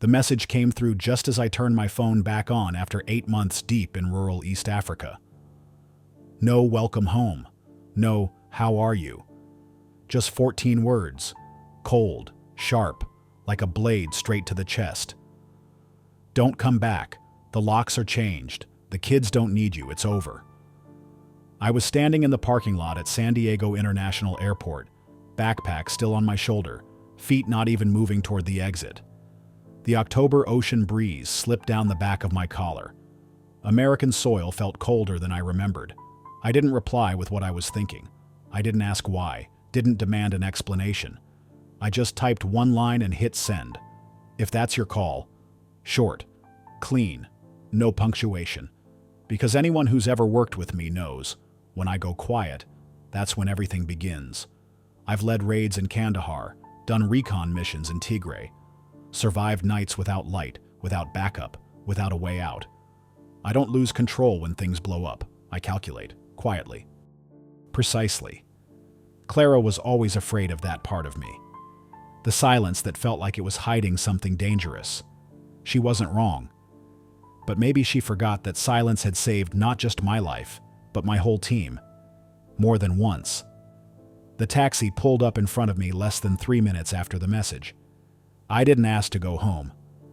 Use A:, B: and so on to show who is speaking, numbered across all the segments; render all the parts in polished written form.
A: The message came through just as I turned my phone back on after 8 months deep in rural East Africa. No welcome home. No how are you. Just 14 words. Cold, sharp, like a blade straight to the chest. Don't come back. The locks are changed. The kids don't need you. It's over. I was standing in the parking lot at San Diego International Airport, backpack still on my shoulder, feet not even moving toward the exit. The October ocean breeze slipped down the back of my collar. American soil felt colder than I remembered. I didn't reply with what I was thinking. I didn't ask why, didn't demand an explanation. I just typed one line and hit send. If that's your call. Short, clean, no punctuation. Because anyone who's ever worked with me knows, when I go quiet, that's when everything begins. I've led raids in Kandahar, done recon missions in Tigray, survived nights without light, without backup, without a way out. I don't lose control when things blow up. I calculate, quietly. Precisely. Clara was always afraid of that part of me. The silence that felt like it was hiding something dangerous. She wasn't wrong. But maybe she forgot that silence had saved not just my life, but my whole team. More than once. The taxi pulled up in front of me less than 3 minutes after the message. I didn't ask to go home.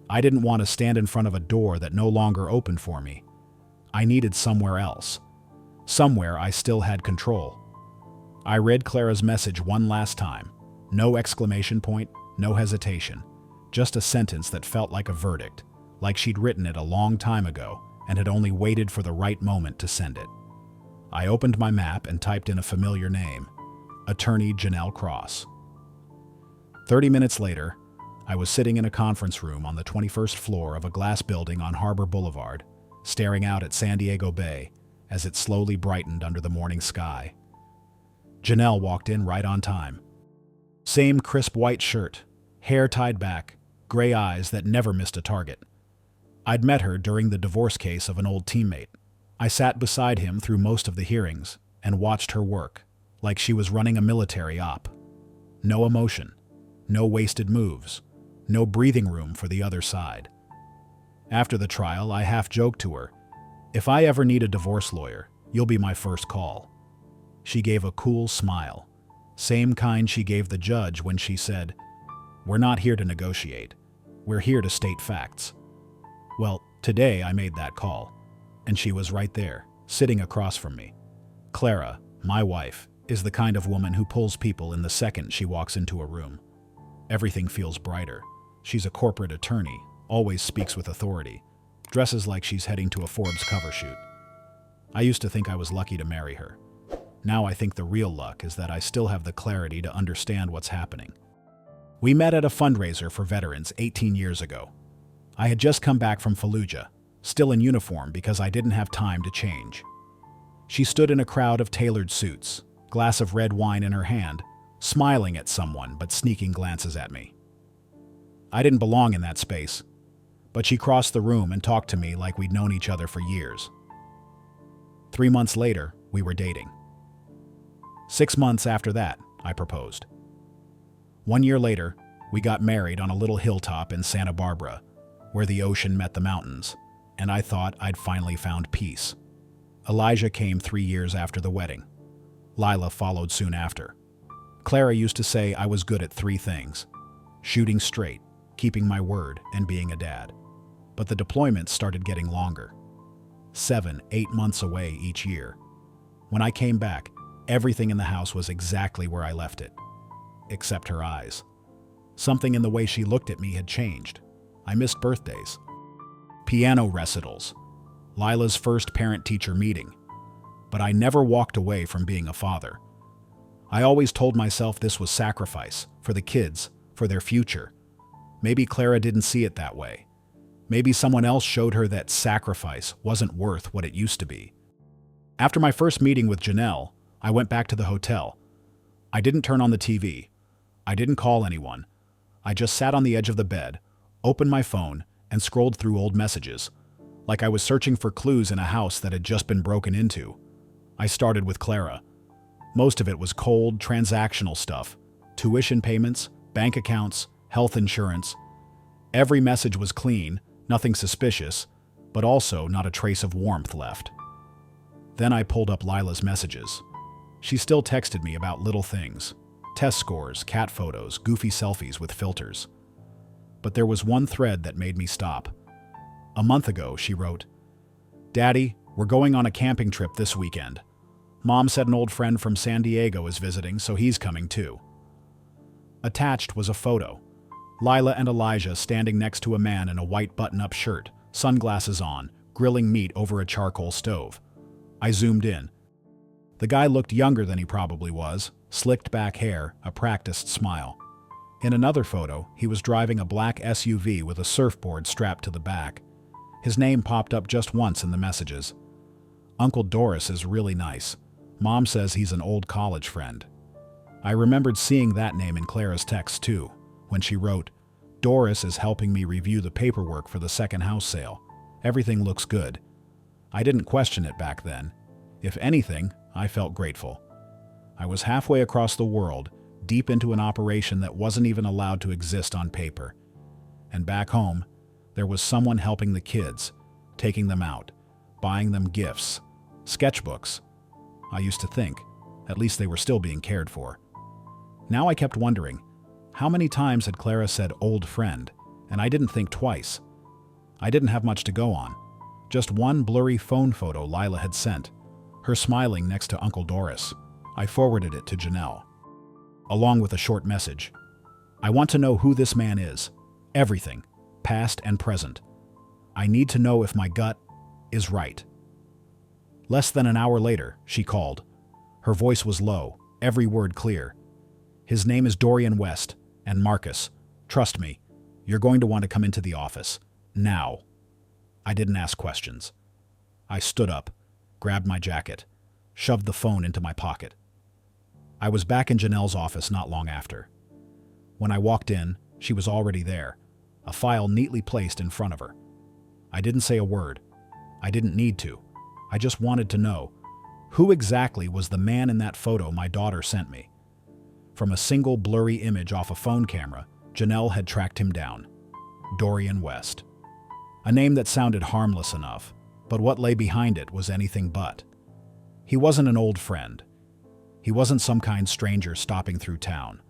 A: I didn't want to stand in front of a door that no longer opened for me. I needed somewhere else. Somewhere I still had control. I read Clara's message one last time. No exclamation point, no hesitation. Just a sentence that felt like a verdict, like she'd written it a long time ago and had only waited for the right moment to send it. I opened my map and typed in a familiar name, Attorney Janelle Cross. 30 minutes later, I was sitting in a conference room on the 21st floor of a glass building on Harbor Boulevard, staring out at San Diego Bay as it slowly brightened under the morning sky. Janelle walked in right on time. Same crisp white shirt, hair tied back, gray eyes that never missed a target. I'd met her during the divorce case of an old teammate. I sat beside him through most of the hearings and watched her work, like she was running a military op. No emotion, no wasted moves, no breathing room for the other side. After the trial, I half joked to her, "If I ever need a divorce lawyer, you'll be my first call." She gave a cool smile, same kind she gave the judge when she said, "We're not here to negotiate. We're here to state facts." Well, today I made that call, and she was right there, sitting across from me. Clara, my wife, is the kind of woman who pulls people in the second she walks into a room. Everything feels brighter. She's a corporate attorney, always speaks with authority, dresses like she's heading to a Forbes cover shoot. I used to think I was lucky to marry her. Now I think the real luck is that I still have the clarity to understand what's happening. We met at a fundraiser for veterans 18 years ago. I had just come back from Fallujah, still in uniform because I didn't have time to change. She stood in a crowd of tailored suits, glass of red wine in her hand, smiling at someone but sneaking glances at me. I didn't belong in that space, but she crossed the room and talked to me like we'd known each other for years. 3 months later, we were dating. 6 months after that, I proposed. 1 year later, we got married on a little hilltop in Santa Barbara, where the ocean met the mountains, and I thought I'd finally found peace. Elijah came 3 years after the wedding. Lila followed soon after. Clara used to say I was good at 3 things: shooting straight, keeping my word, and being a dad. But the deployments started getting longer. 7, 8 months away each year. When I came back, everything in the house was exactly where I left it. Except her eyes. Something in the way she looked at me had changed. I missed birthdays. Piano recitals. Lila's first parent-teacher meeting. But I never walked away from being a father. I always told myself this was sacrifice, for the kids, for their future. Maybe Clara didn't see it that way. Maybe someone else showed her that sacrifice wasn't worth what it used to be. After my first meeting with Janelle, I went back to the hotel. I didn't turn on the TV. I didn't call anyone. I just sat on the edge of the bed, opened my phone, and scrolled through old messages, like I was searching for clues in a house that had just been broken into. I started with Clara. Most of it was cold, transactional stuff. Tuition payments, bank accounts, health insurance. Every message was clean, nothing suspicious, but also not a trace of warmth left. Then I pulled up Lila's messages. She still texted me about little things: test scores, cat photos, goofy selfies with filters. But there was one thread that made me stop. A month ago, she wrote, "Daddy, we're going on a camping trip this weekend. Mom said an old friend from San Diego is visiting, so he's coming too." Attached was a photo. Lila and Elijah standing next to a man in a white button-up shirt, sunglasses on, grilling meat over a charcoal stove. I zoomed in. The guy looked younger than he probably was, slicked back hair, a practiced smile. In another photo, he was driving a black SUV with a surfboard strapped to the back. His name popped up just once in the messages. "Uncle Doris is really nice. Mom says he's an old college friend." I remembered seeing that name in Clara's text too, when she wrote, "Doris is helping me review the paperwork for the second house sale. Everything looks good." I didn't question it back then. If anything, I felt grateful. I was halfway across the world, deep into an operation that wasn't even allowed to exist on paper. And back home, there was someone helping the kids, taking them out, buying them gifts, sketchbooks. I used to think, at least they were still being cared for. Now I kept wondering, how many times had Clara said "old friend," and I didn't think twice. I didn't have much to go on. Just one blurry phone photo Lila had sent, her smiling next to Uncle Doris. I forwarded it to Janelle, along with a short message. "I want to know who this man is. Everything, past and present. I need to know if my gut is right." Less than an hour later, she called. Her voice was low, every word clear. "His name is Dorian West, and Marcus. Trust me, you're going to want to come into the office. Now." I didn't ask questions. I stood up, grabbed my jacket, shoved the phone into my pocket. I was back in Janelle's office not long after. When I walked in, she was already there, a file neatly placed in front of her. I didn't say a word. I didn't need to. I just wanted to know, who exactly was the man in that photo my daughter sent me? From a single blurry image off a phone camera, Janelle had tracked him down. Dorian West. A name that sounded harmless enough, but what lay behind it was anything but. He wasn't an old friend. He wasn't some kind stranger stopping through town.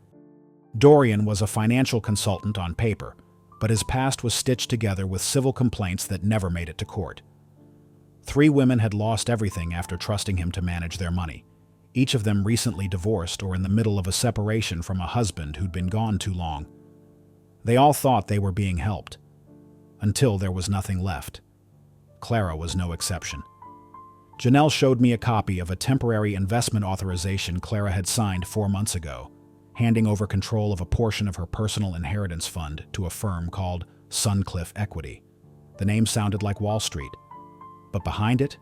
A: Dorian was a financial consultant on paper, but his past was stitched together with civil complaints that never made it to court. 3 women had lost everything after trusting him to manage their money, each of them recently divorced or in the middle of a separation from a husband who'd been gone too long. They all thought they were being helped, until there was nothing left. Clara was no exception. Janelle showed me a copy of a temporary investment authorization Clara had signed 4 months ago, handing over control of a portion of her personal inheritance fund to a firm called Suncliff Equity. The name sounded like Wall Street. But behind it,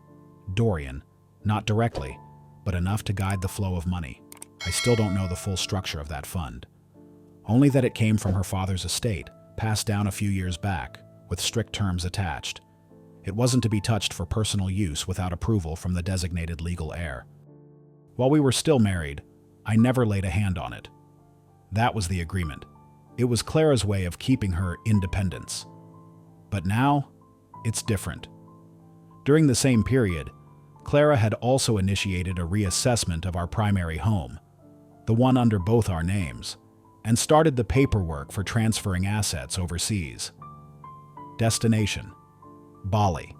A: Dorian, not directly, but enough to guide the flow of money. I still don't know the full structure of that fund. Only that it came from her father's estate, passed down a few years back, with strict terms attached. It wasn't to be touched for personal use without approval from the designated legal heir. While we were still married, I never laid a hand on it. That was the agreement. It was Clara's way of keeping her independence. But now, it's different. During the same period, Clara had also initiated a reassessment of our primary home, the one under both our names, and started the paperwork for transferring assets overseas. Destination: Bali.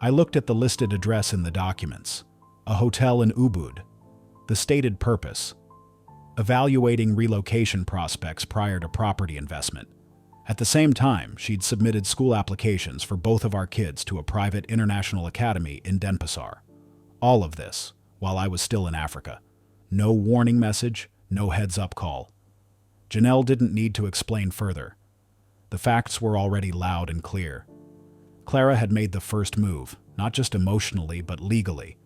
A: I looked at the listed address in the documents, a hotel in Ubud. The stated purpose: evaluating relocation prospects prior to property investment. At the same time, she'd submitted school applications for both of our kids to a private international academy in Denpasar. All of this while I was still in Africa. No warning message, no heads-up call. Janelle didn't need to explain further. The facts were already loud and clear. Clara had made the first move, not just emotionally but legally.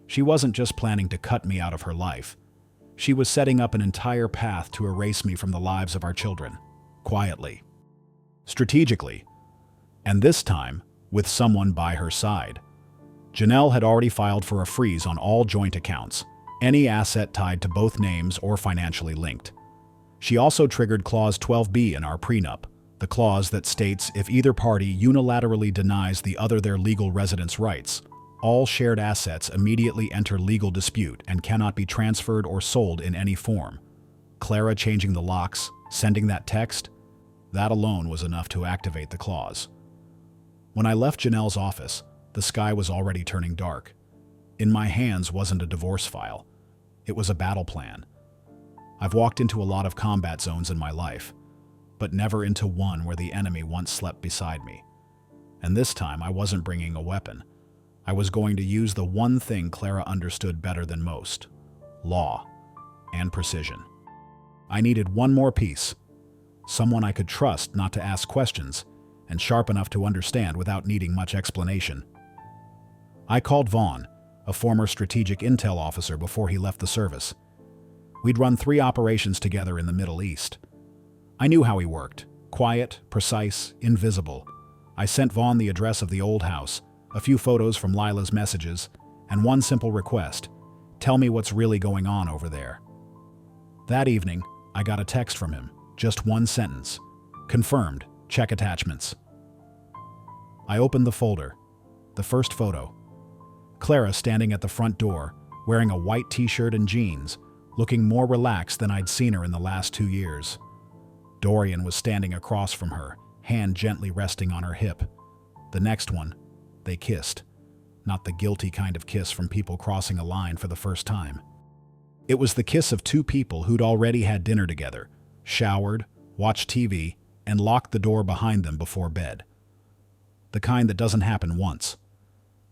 A: She wasn't just planning to cut me out of her life. She was setting up an entire path to erase me from the lives of our children, quietly, strategically, and this time with someone by her side. Janelle had already filed for a freeze on all joint accounts, any asset tied to both names or financially linked. She also triggered Clause 12B in our prenup, the clause that states if either party unilaterally denies the other their legal residence rights, all shared assets immediately enter legal dispute and cannot be transferred or sold in any form. Clara changing the locks, sending that text, that alone was enough to activate the clause. When I left Janelle's office, the sky was already turning dark. In my hands wasn't a divorce file. It was a battle plan. I've walked into a lot of combat zones in my life, but never into one where the enemy once slept beside me. And this time I wasn't bringing a weapon. I was going to use the one thing Clara understood better than most: law and precision. I needed one more piece. Someone I could trust not to ask questions, and sharp enough to understand without needing much explanation. I called Vaughn, a former strategic intel officer before he left the service. We'd run 3 operations together in the Middle East. I knew how he worked: quiet, precise, invisible. I sent Vaughn the address of the old house, a few photos from Lila's messages, and one simple request: tell me what's really going on over there. That evening, I got a text from him, just one sentence: confirmed, check attachments. I opened the folder. The first photo: Clara standing at the front door, wearing a white t-shirt and jeans, looking more relaxed than I'd seen her in the last 2 years. Dorian was standing across from her, hand gently resting on her hip. The next one, they kissed. Not the guilty kind of kiss from people crossing a line for the first time. It was the kiss of 2 people who'd already had dinner together, showered, watched TV, and locked the door behind them before bed. The kind that doesn't happen once.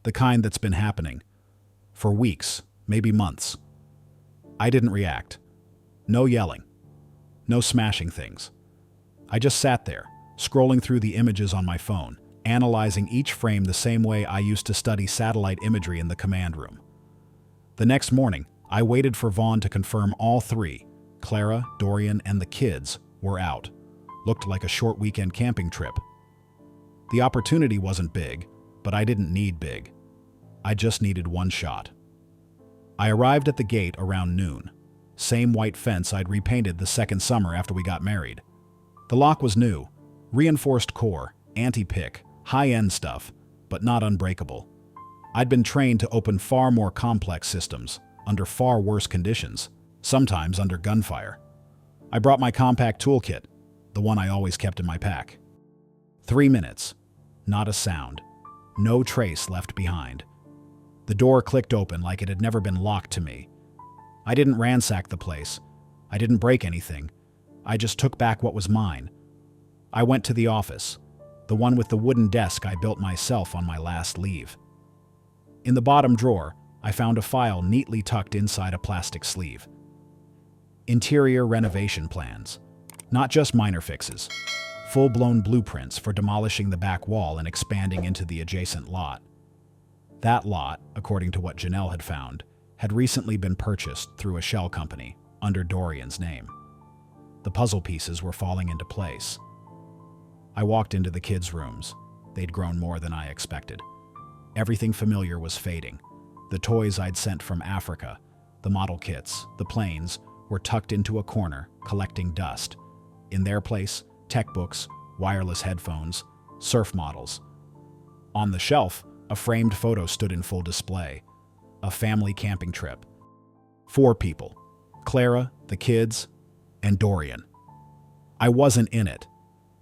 A: The kind that's been happening for weeks, maybe months. I didn't react. No yelling. No smashing things. I just sat there, scrolling through the images on my phone, analyzing each frame the same way I used to study satellite imagery in the command room. The next morning, I waited for Vaughn to confirm all 3, Clara, Dorian, and the kids, were out. Looked like a short weekend camping trip. The opportunity wasn't big, but I didn't need big. I just needed one shot. I arrived at the gate around noon. Same white fence I'd repainted the second summer after we got married. The lock was new, reinforced core, anti-pick, high-end stuff, but not unbreakable. I'd been trained to open far more complex systems, under far worse conditions, sometimes under gunfire. I brought my compact toolkit, the one I always kept in my pack. 3 minutes. Not a sound. No trace left behind. The door clicked open like it had never been locked to me. I didn't ransack the place. I didn't break anything. I just took back what was mine. I went to the office, the one with the wooden desk I built myself on my last leave. In the bottom drawer, I found a file neatly tucked inside a plastic sleeve. Interior renovation plans. Not just minor fixes. Full-blown blueprints for demolishing the back wall and expanding into the adjacent lot. That lot, according to what Janelle had found, had recently been purchased through a shell company under Dorian's name. The puzzle pieces were falling into place. I walked into the kids' rooms. They'd grown more than I expected. Everything familiar was fading. The toys I'd sent from Africa, the model kits, the planes, were tucked into a corner, collecting dust. In their place, tech books, wireless headphones, surf models. On the shelf, a framed photo stood in full display. A family camping trip. 4 people. Clara, the kids, and Dorian. I wasn't in it.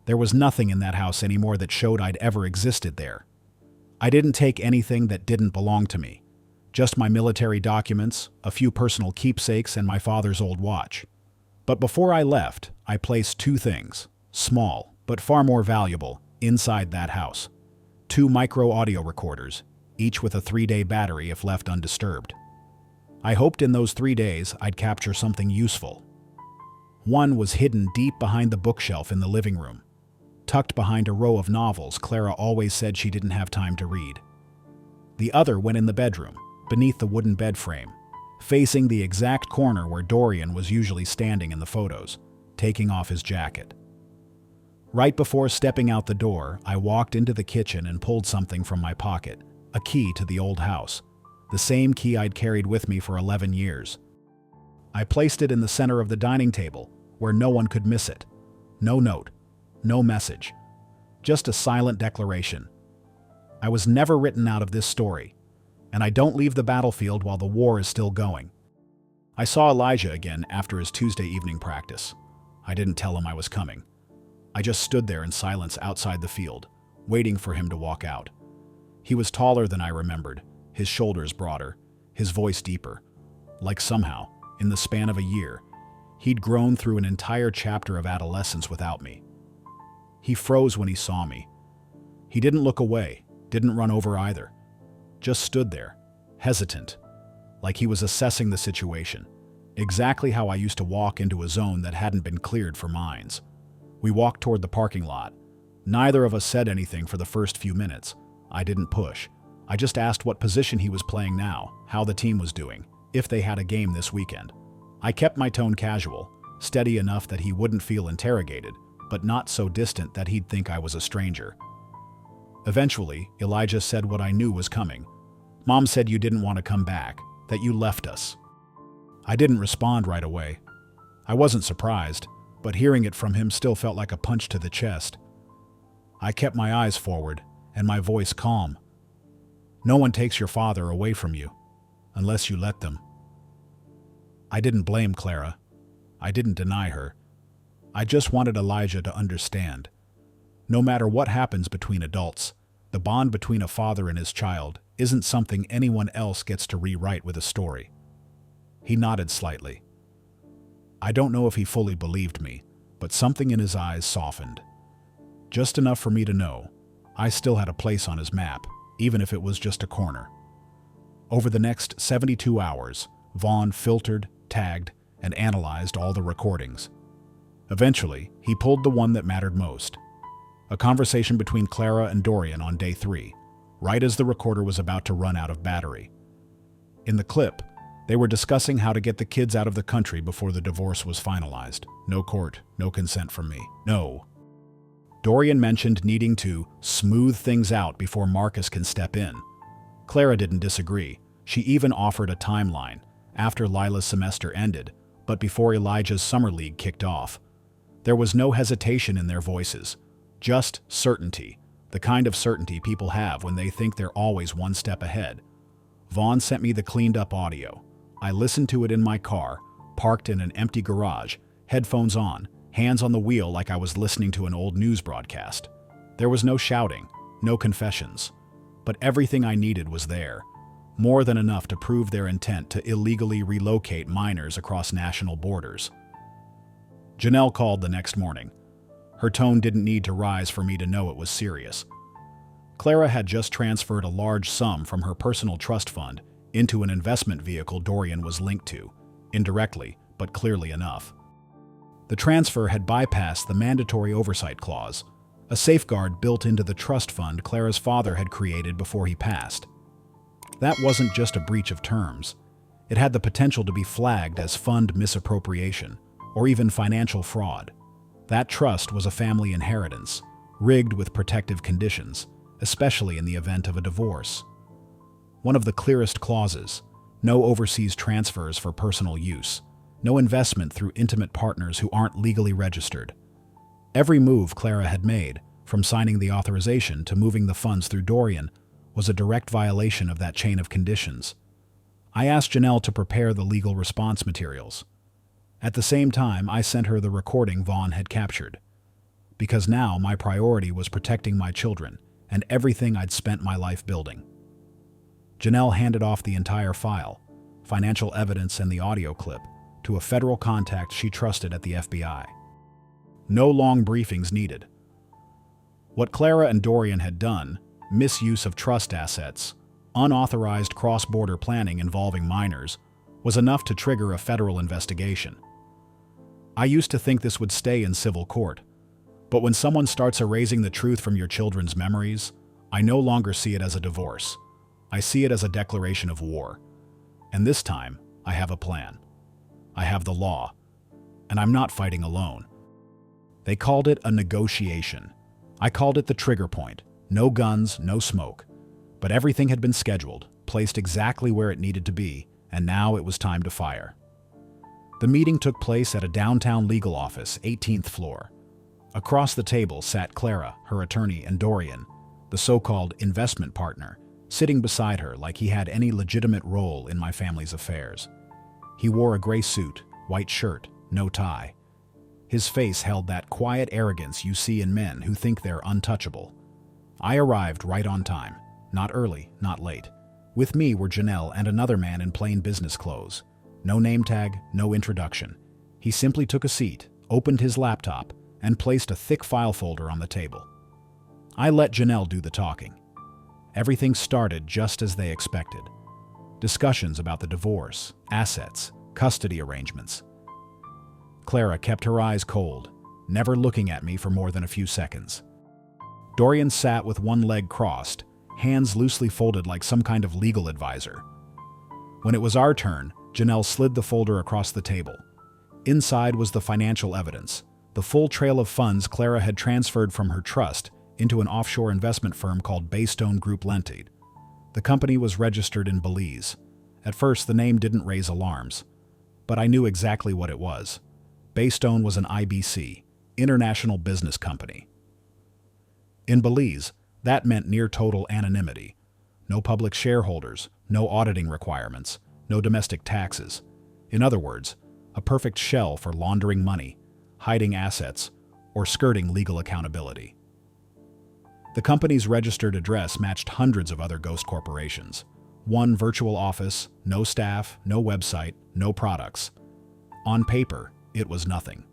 A: There was nothing in that house anymore that showed I'd ever existed there. I didn't take anything that didn't belong to me. Just my military documents, a few personal keepsakes, and my father's old watch. But before I left, I placed 2 things, small but far more valuable, inside that house. 2 micro audio recorders, each with a 3-day battery if left undisturbed. I hoped in those 3 days I'd capture something useful. One was hidden deep behind the bookshelf in the living room, tucked behind a row of novels Clara always said she didn't have time to read. The other went in the bedroom, beneath the wooden bed frame, facing the exact corner where Dorian was usually standing in the photos, taking off his jacket. Right before stepping out the door, I walked into the kitchen and pulled something from my pocket, a key to the old house, the same key I'd carried with me for 11 years. I placed it in the center of the dining table, where no one could miss it. No note, no message. Just a silent declaration. I was never written out of this story, and I don't leave the battlefield while the war is still going. I saw Elijah again after his Tuesday evening practice. I didn't tell him I was coming. I just stood there in silence outside the field, waiting for him to walk out. He was taller than I remembered, his shoulders broader, his voice deeper. Like somehow, in the span of a year, he'd grown through an entire chapter of adolescence without me. He froze when he saw me. He didn't look away, didn't run over either. Just stood there, hesitant, like he was assessing the situation, exactly how I used to walk into a zone that hadn't been cleared for mines. We walked toward the parking lot. Neither of us said anything for the first few minutes. I didn't push. I just asked what position he was playing now, how the team was doing, if they had a game this weekend. I kept my tone casual, steady enough that he wouldn't feel interrogated, but not so distant that he'd think I was a stranger. Eventually, Elijah said what I knew was coming. "Mom said you didn't want to come back, that you left us." I didn't respond right away. I wasn't surprised, but hearing it from him still felt like a punch to the chest. I kept my eyes forward, and my voice calm. "No one takes your father away from you, unless you let them." I didn't blame Clara. I didn't deny her. I just wanted Elijah to understand. No matter what happens between adults, the bond between a father and his child isn't something anyone else gets to rewrite with a story. He nodded slightly. I don't know if he fully believed me, but something in his eyes softened. Just enough for me to know I still had a place on his map, even if it was just a corner. Over the next 72 hours, Vaughn filtered, tagged, and analyzed all the recordings. Eventually, he pulled the one that mattered most. A conversation between Clara and Dorian on day 3, right as the recorder was about to run out of battery. In the clip, they were discussing how to get the kids out of the country before the divorce was finalized. No court, no consent from me. No. Dorian mentioned needing to smooth things out before Marcus can step in. Clara didn't disagree. She even offered a timeline, after Lila's semester ended, but before Elijah's summer league kicked off. There was no hesitation in their voices, just certainty, the kind of certainty people have when they think they're always one step ahead. Vaughn sent me the cleaned-up audio. I listened to it in my car, parked in an empty garage, headphones on, hands on the wheel like I was listening to an old news broadcast. There was no shouting, no confessions, but everything I needed was there, more than enough to prove their intent to illegally relocate minors across national borders. Janelle called the next morning. Her tone didn't need to rise for me to know it was serious. Clara had just transferred a large sum from her personal trust fund into an investment vehicle Dorian was linked to, indirectly, but clearly enough. The transfer had bypassed the mandatory oversight clause, a safeguard built into the trust fund Clara's father had created before he passed. That wasn't just a breach of terms. It had the potential to be flagged as fund misappropriation, or even financial fraud. That trust was a family inheritance, rigged with protective conditions, especially in the event of a divorce. One of the clearest clauses: no overseas transfers for personal use, no investment through intimate partners who aren't legally registered. Every move Clara had made, from signing the authorization to moving the funds through Dorian, was a direct violation of that chain of conditions. I asked Janelle to prepare the legal response materials. At the same time, I sent her the recording Vaughn had captured, because now my priority was protecting my children and everything I'd spent my life building. Janelle handed off the entire file, financial evidence and the audio clip, to a federal contact she trusted at the FBI. No long briefings needed. What Clara and Dorian had done, misuse of trust assets, unauthorized cross-border planning involving minors, was enough to trigger a federal investigation. I used to think this would stay in civil court, but when someone starts erasing the truth from your children's memories, I no longer see it as a divorce. I see it as a declaration of war. And this time, I have a plan. I have the law, and I'm not fighting alone. They called it a negotiation. I called it the trigger point. No guns, no smoke. But everything had been scheduled, placed exactly where it needed to be, and now it was time to fire. The meeting took place at a downtown legal office, 18th floor. Across the table sat Clara, her attorney, and Dorian, the so-called investment partner, sitting beside her like he had any legitimate role in my family's affairs. He wore a gray suit, white shirt, no tie. His face held that quiet arrogance you see in men who think they're untouchable. I arrived right on time, not early, not late. With me were Janelle and another man in plain business clothes. No name tag, no introduction. He simply took a seat, opened his laptop, and placed a thick file folder on the table. I let Janelle do the talking. Everything started just as they expected. Discussions about the divorce, assets, custody arrangements. Clara kept her eyes cold, never looking at me for more than a few seconds. Dorian sat with one leg crossed, hands loosely folded like some kind of legal advisor. When it was our turn, Janelle slid the folder across the table. Inside was the financial evidence, the full trail of funds Clara had transferred from her trust into an offshore investment firm called Baystone Group Limited. The company was registered in Belize. At first, the name didn't raise alarms, but I knew exactly what it was. Baystone was an IBC, International Business Company. In Belize, that meant near total anonymity. No public shareholders, no auditing requirements, no domestic taxes. In other words, a perfect shell for laundering money, hiding assets, or skirting legal accountability. The company's registered address matched hundreds of other ghost corporations. One virtual office, no staff, no website, no products. On paper, it was nothing.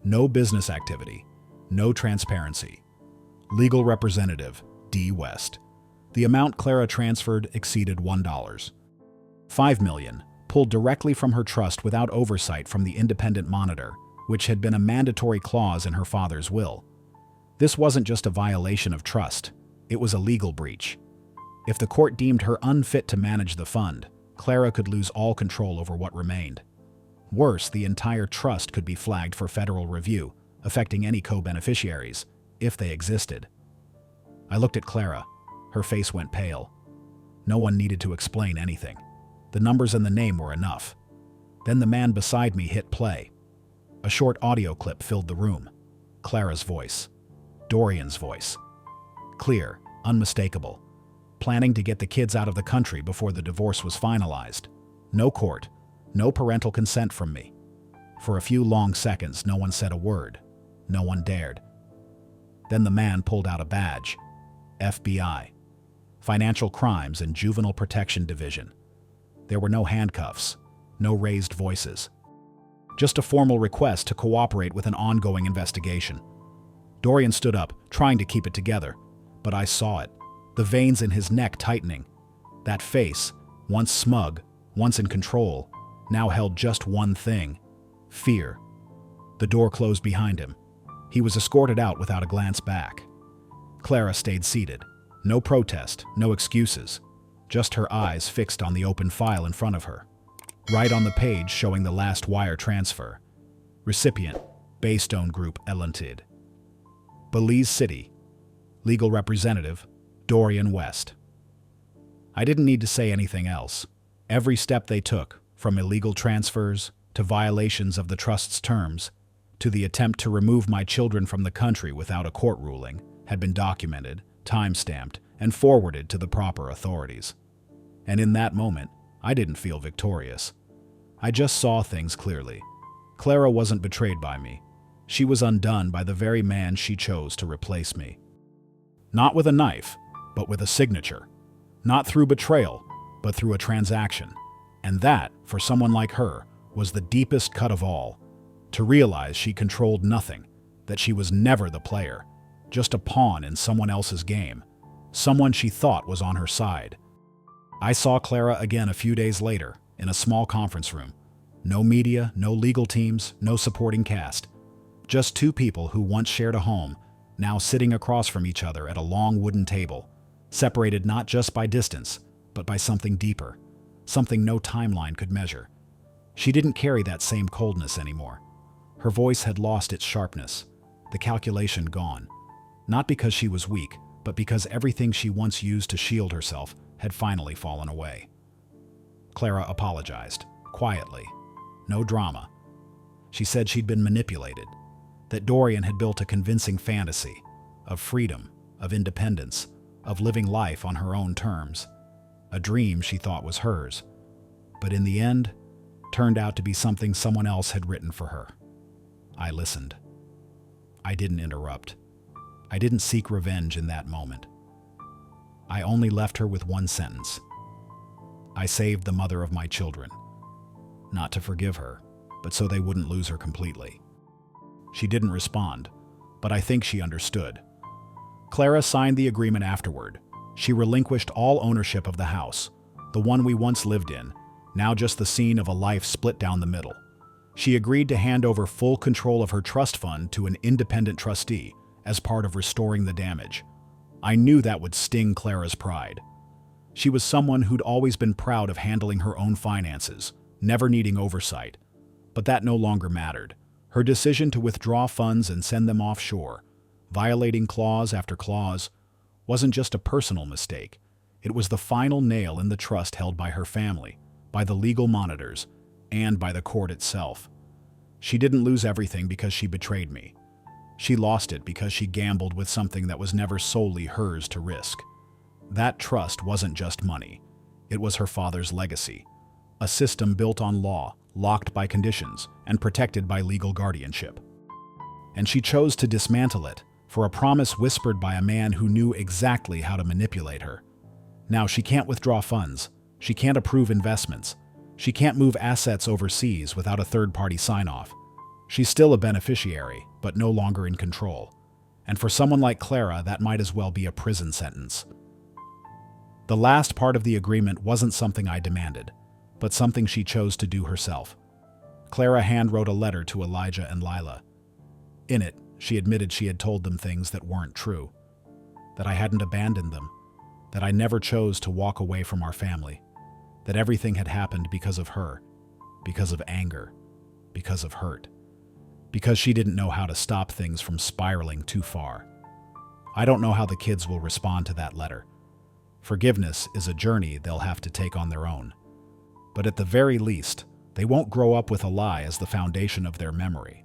A: No business activity, no transparency. Legal representative, D. West. The amount Clara transferred exceeded $1. $5 million, pulled directly from her trust without oversight from the independent monitor, which had been a mandatory clause in her father's will. This wasn't just a violation of trust, it was a legal breach. If the court deemed her unfit to manage the fund, Clara could lose all control over what remained. Worse, the entire trust could be flagged for federal review, affecting any co-beneficiaries, if they existed. I looked at Clara. Her face went pale. No one needed to explain anything. The numbers and the name were enough. Then the man beside me hit play. A short audio clip filled the room. Clara's voice. Dorian's voice. Clear, unmistakable. Planning to get the kids out of the country before the divorce was finalized. No court, no parental consent from me. For a few long seconds, no one said a word. No one dared. Then the man pulled out a badge. FBI. Financial Crimes and Juvenile Protection Division. There were no handcuffs, no raised voices. Just a formal request to cooperate with an ongoing investigation. Dorian stood up, trying to keep it together, but I saw it. The veins in his neck tightening. That face, once smug, once in control, now held just one thing: fear. The door closed behind him. He was escorted out without a glance back. Clara stayed seated. No protest, no excuses. Just her eyes fixed on the open file in front of her. Right on the page showing the last wire transfer. Recipient, Baystone Group Limited. Belize City. Legal representative, Dorian West. I didn't need to say anything else. Every step they took, from illegal transfers to violations of the trust's terms, to the attempt to remove my children from the country without a court ruling, had been documented, time-stamped, and forwarded to the proper authorities. And in that moment, I didn't feel victorious. I just saw things clearly. Clara wasn't betrayed by me. She was undone by the very man she chose to replace me. Not with a knife, but with a signature. Not through betrayal, but through a transaction. And that, for someone like her, was the deepest cut of all. To realize she controlled nothing, that she was never the player, just a pawn in someone else's game, someone she thought was on her side. I saw Clara again a few days later, in a small conference room. No media, no legal teams, no supporting cast. Just two people who once shared a home, now sitting across from each other at a long wooden table, separated not just by distance, but by something deeper, something no timeline could measure. She didn't carry that same coldness anymore. Her voice had lost its sharpness, the calculation gone. Not because she was weak, but because everything she once used to shield herself had finally fallen away. Clara apologized, quietly. No drama. She said she'd been manipulated. that Dorian had built a convincing fantasy of freedom, of independence, of living life on her own terms, a dream she thought was hers, but in the end, turned out to be something someone else had written for her. I listened. I didn't interrupt. I didn't seek revenge in that moment. I only left her with one sentence. I saved the mother of my children. Not to forgive her, but so they wouldn't lose her completely. She didn't respond, but I think she understood. Clara signed the agreement afterward. She relinquished all ownership of the house, the one we once lived in, now just the scene of a life split down the middle. She agreed to hand over full control of her trust fund to an independent trustee as part of restoring the damage. I knew that would sting Clara's pride. She was someone who'd always been proud of handling her own finances, never needing oversight. But that no longer mattered. Her decision to withdraw funds and send them offshore, violating clause after clause, wasn't just a personal mistake. It was the final nail in the trust held by her family, by the legal monitors, and by the court itself. She didn't lose everything because she betrayed me. She lost it because she gambled with something that was never solely hers to risk. That trust wasn't just money. It was her father's legacy, a system built on law, locked by conditions, and protected by legal guardianship. And she chose to dismantle it for a promise whispered by a man who knew exactly how to manipulate her. Now she can't withdraw funds. She can't approve investments. She can't move assets overseas without a third-party sign-off. She's still a beneficiary, but no longer in control. And for someone like Clara, that might as well be a prison sentence. The last part of the agreement wasn't something I demanded, but something she chose to do herself. Clara handwrote a letter to Elijah and Lila. In it, she admitted she had told them things that weren't true, that I hadn't abandoned them, that I never chose to walk away from our family, that everything had happened because of her, because of anger, because of hurt, because she didn't know how to stop things from spiraling too far. I don't know how the kids will respond to that letter. Forgiveness is a journey they'll have to take on their own. But at the very least, they won't grow up with a lie as the foundation of their memory.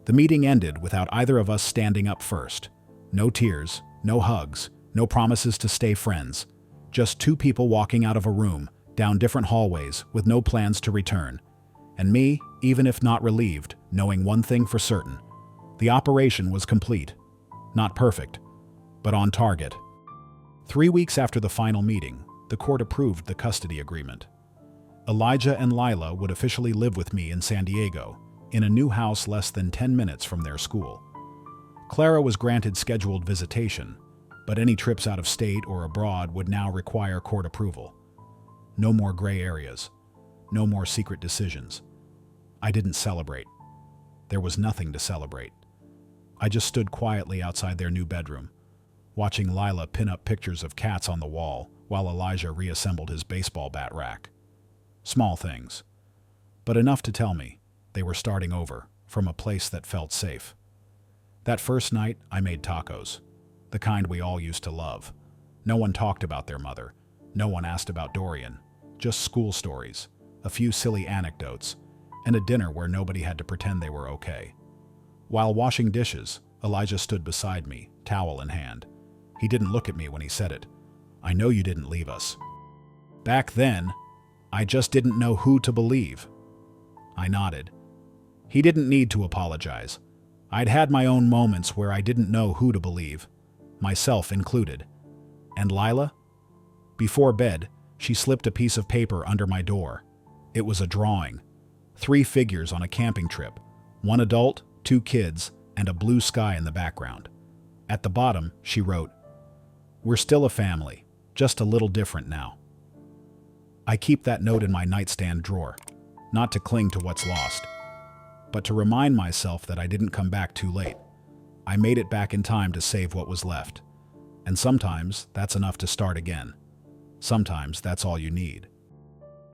A: The meeting ended without either of us standing up first. No tears, no hugs, no promises to stay friends. Just two people walking out of a room, down different hallways, with no plans to return. And me, even if not relieved, knowing one thing for certain. The operation was complete. Not perfect, but on target. 3 weeks after the final meeting, the court approved the custody agreement. Elijah and Lila would officially live with me in San Diego, in a new house less than 10 minutes from their school. Clara was granted scheduled visitation, but any trips out of state or abroad would now require court approval. No more gray areas. No more secret decisions. I didn't celebrate. There was nothing to celebrate. I just stood quietly outside their new bedroom, watching Lila pin up pictures of cats on the wall while Elijah reassembled his baseball bat rack. Small things, but enough to tell me they were starting over from a place that felt safe. That first night, I made tacos, the kind we all used to love. No one talked about their mother. No one asked about Dorian. Just school stories, a few silly anecdotes, and a dinner where nobody had to pretend they were okay. While washing dishes, Elijah stood beside me, towel in hand. He didn't look at me when he said it. I know you didn't leave us. Back then, I just didn't know who to believe. I nodded. He didn't need to apologize. I'd had my own moments where I didn't know who to believe, myself included. And Lila? Before bed, she slipped a piece of paper under my door. It was a drawing. 3 figures on a camping trip, 1 adult, 2 kids, and a blue sky in the background. At the bottom, she wrote, "We're still a family, just a little different now." I keep that note in my nightstand drawer, not to cling to what's lost, but to remind myself that I didn't come back too late. I made it back in time to save what was left. And sometimes that's enough to start again. Sometimes that's all you need.